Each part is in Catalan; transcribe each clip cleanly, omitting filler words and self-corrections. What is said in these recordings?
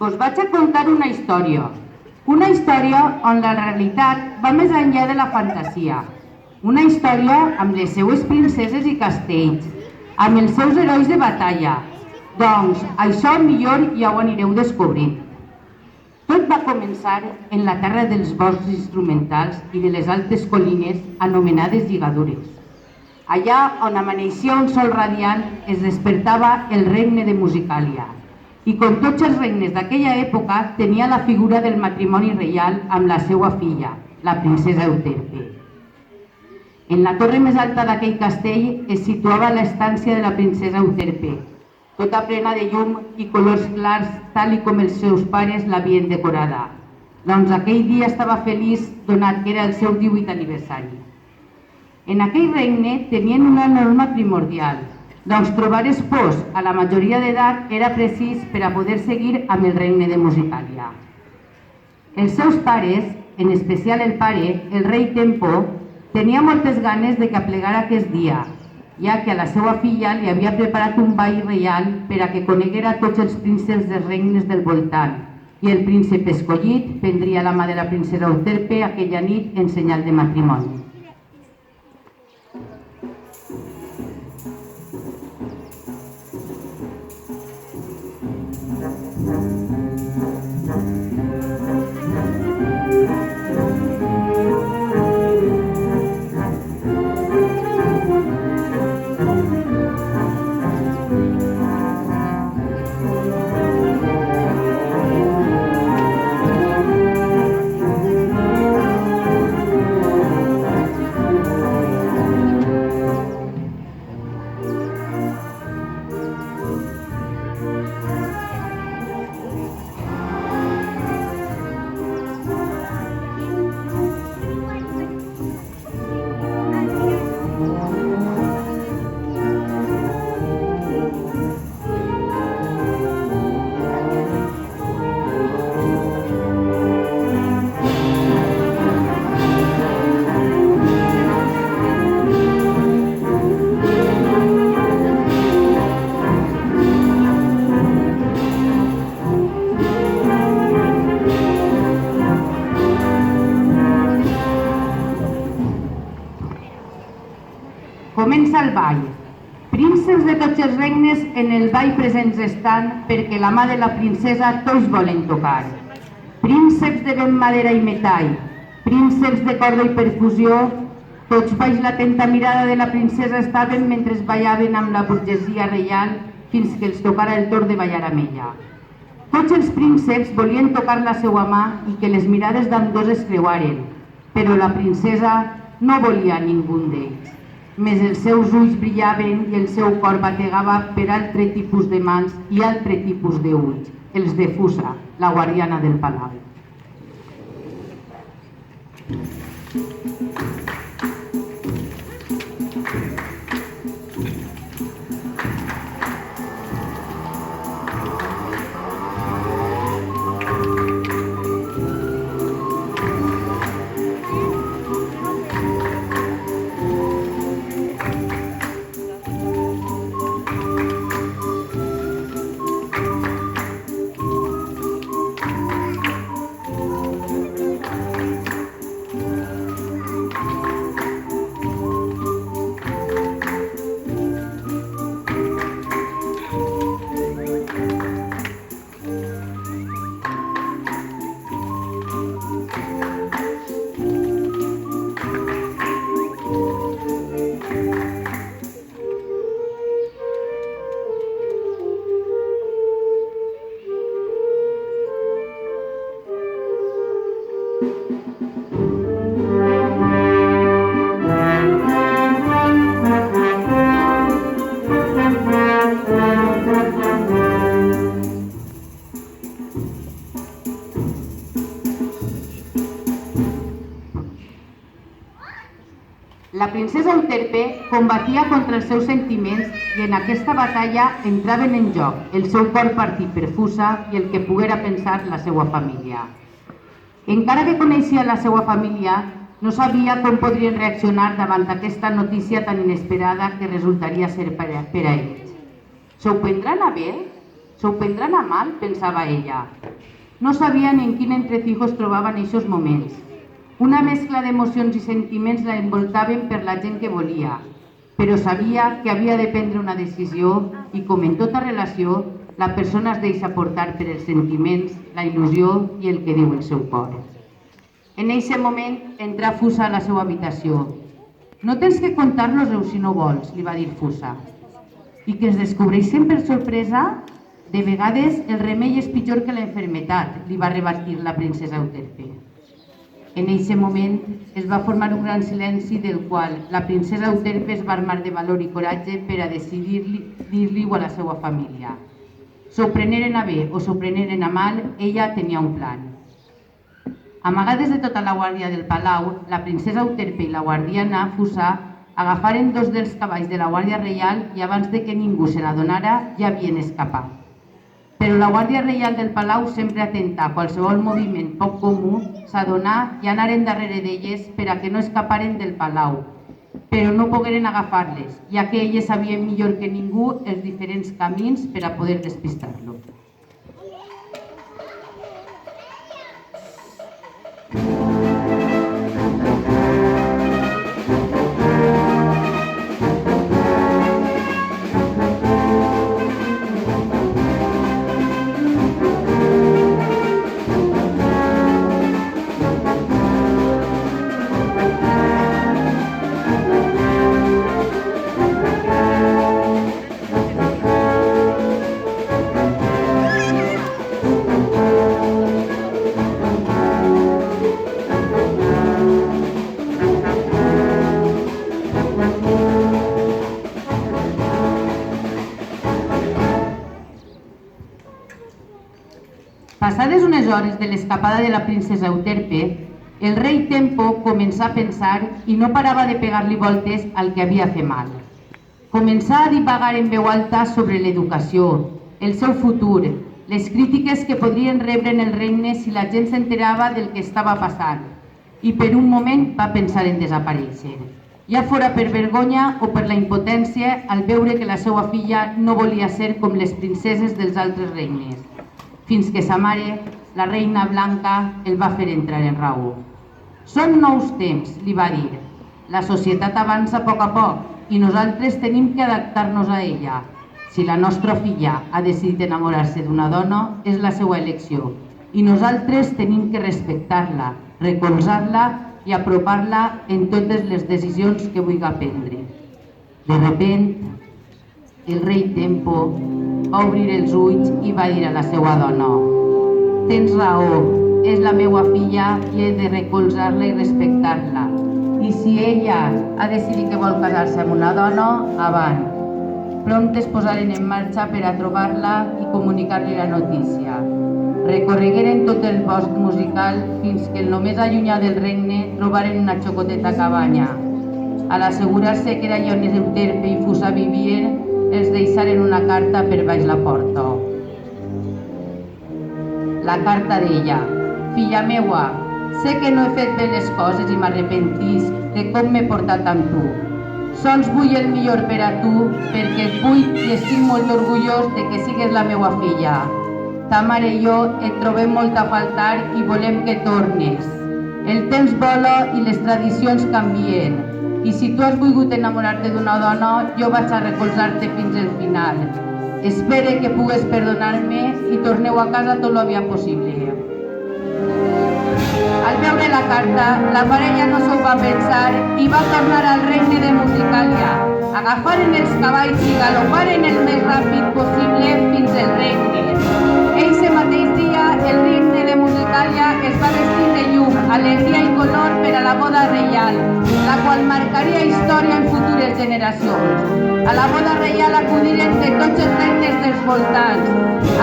Us vaig a contar una història on la realitat va més enllà de la fantasia. Una història amb les seues princeses i castells, amb els seus herois de batalla. Doncs això millor ja ho anireu descobrint. Tot va començar en la terra dels boscs instrumentals i de les altes collines anomenades lligadures. Allà on amaneixia un sol radiant es despertava el regne de Musicàlia. I com tots els regnes d'aquella època tenia la figura del matrimoni reial amb la seva filla, la princesa Euterpe. En la torre més alta d'aquell castell es situava l'estància de la princesa Euterpe, tota plena de llum i colors clars, tal com els seus pares l'havien decorada. Doncs aquell dia estava feliç, donat que era el seu 18è aniversari. En aquell regne tenien una norma primordial, doncs trobar espòs a la majoria d'edat era precís per a poder seguir amb el regne de Musicàlia. Els seus pares, en especial el pare, el rei Tempo, tenia moltes ganes de que aplegara aquest dia, ja que a la seva filla li havia preparat un ball reial per a que coneguera tots els prínceps dels regnes del voltant, i el príncep escollit prendria la mà de la princesa Euterpe aquella nit en senyal de matrimoni. Comença el ball. Prínceps de tots els regnes en el ball presents estan perquè la mà de la princesa tots volen tocar. Prínceps de vent, madera i metall, prínceps de corda i percussió, tots baix l'atenta mirada de la princesa estaven mentre ballaven amb la burgesia reial fins que els tocara el torn de ballar amb ella. Tots els prínceps volien tocar la seva mà i que les mirades d'ambdós es creuaren, però la princesa no volia ningú d'ells. Més els seus ulls brillaven i el seu cor bategava per altre tipus de mans i altre tipus d'ulls, els de Fusa, la guardiana del palau. La princesa Euterpe combatia contra els seus sentiments i en aquesta batalla entraven en joc el seu cor partit per Fusa i el que poguera pensar la seva família. Encara que coneixia la seva família, no sabia com podrien reaccionar davant aquesta notícia tan inesperada que resultaria ser per a ells. S'ho prendran a bé? S'ho prendran a mal, pensava ella. No sabia ni en quin entrecijo es trobava en aquests moments. Una mescla d'emocions i sentiments la envoltaven per la gent que volia, però sabia que havia de prendre una decisió i, com en tota relació, la persona es deixa portar per els sentiments, la il·lusió i el que diu el seu cor. En aquest moment entra Fusa a la seva habitació. «No tens que contar-los-ho si no vols», li va dir Fusa. «I que es descobreixen per sorpresa? De vegades el remei és pitjor que la enfermetat», li va rebatir la princesa Euterpe. En aquest moment es va formar un gran silenci del qual la princesa Euterpe es va armar de valor i coratge per a decidir dir-li-ho a la seva família. S'ho preneren a bé o s'ho preneren a mal, ella tenia un plan. Amagades de tota la guàrdia del palau, la princesa Euterpe i la guardiana Fusa agafaren 2 dels cavalls de la Guàrdia Reial i abans de que ningú se n'adonara ja havien escapat. Però la Guàrdia Reial del Palau, sempre atenta a qualsevol moviment poc comú, s'adonà i anaren darrere d'elles per a que no escaparen del Palau, però no pogueren agafar-les, ja que elles sabien millor que ningú els diferents camins per a poder despistar-lo. Passades unes hores de l'escapada de la princesa Euterpe, el rei Tempo començà a pensar i no parava de pegar-li voltes al que havia fet mal. Començà a divagar en veu alta sobre l'educació, el seu futur, les crítiques que podrien rebre en el regne si la gent s'enterava del que estava passant, i per un moment va pensar en desaparèixer, ja fora per vergonya o per la impotència al veure que la seva filla no volia ser com les princeses dels altres regnes, fins que sa mare, la reina Blanca, el va fer entrar en raó. «Són nous temps», li va dir. «La societat avança a poc i nosaltres tenim que adaptar-nos a ella. Si la nostra filla ha decidit enamorar-se d'una dona, és la seva elecció, i nosaltres tenim que respectar-la, recolzar-la i apropar-la en totes les decisions que vulgui prendre». De repent, el rei Tempo va obrir els ulls i va dir a la seva dona: «Tens raó, és la meva filla i he de recolzar-la i respectar-la. I si ella ha decidit que vol casar-se amb una dona, avant». Prompte es posaren en marxa per a trobar-la i comunicar-li la notícia. Recorregueren tot el bosc musical fins que el no més allunyat del regne trobaren una xocoteta cabanya. A l'assegurar-se que era on Euterpe i Fusa vivien, els deixaren una carta per baix la porta. La carta deia: «Filla meua, sé que no he fet bé les coses i m'arrepentisc de com m'he portat amb tu. Sols vull el millor per a tu, perquè et vull i estic molt orgullós de que sigues la meua filla. Ta mare i jo et trobem molt a faltar i volem que tornes. El temps vola i les tradicions canvien. I si tu has volgut enamorar-te d'una dona, jo vaig a recolzar-te fins al final. Espere que pugues perdonar-me i torneu a casa tot l'aviat possible». Al veure la carta, la parella no s'ho va pensar i va tornar al regne de Musicalia. Agafaren els cavalls i galoparen el més ràpid possible fins al regne. Eixe mateix dia, el regne de Musicalia es va vestir de llum, alegria i color per a la boda reial, la qual marcaria història en futures generacions. A la boda reial acudiren de tots els regnes dels voltants.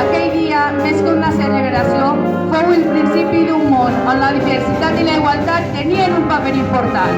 Aquell dia, més que una celebració, fou el principi d'un món on la diversitat i la igualtat tenien un paper important.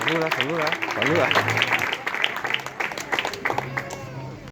Saluda, saluda, saluda.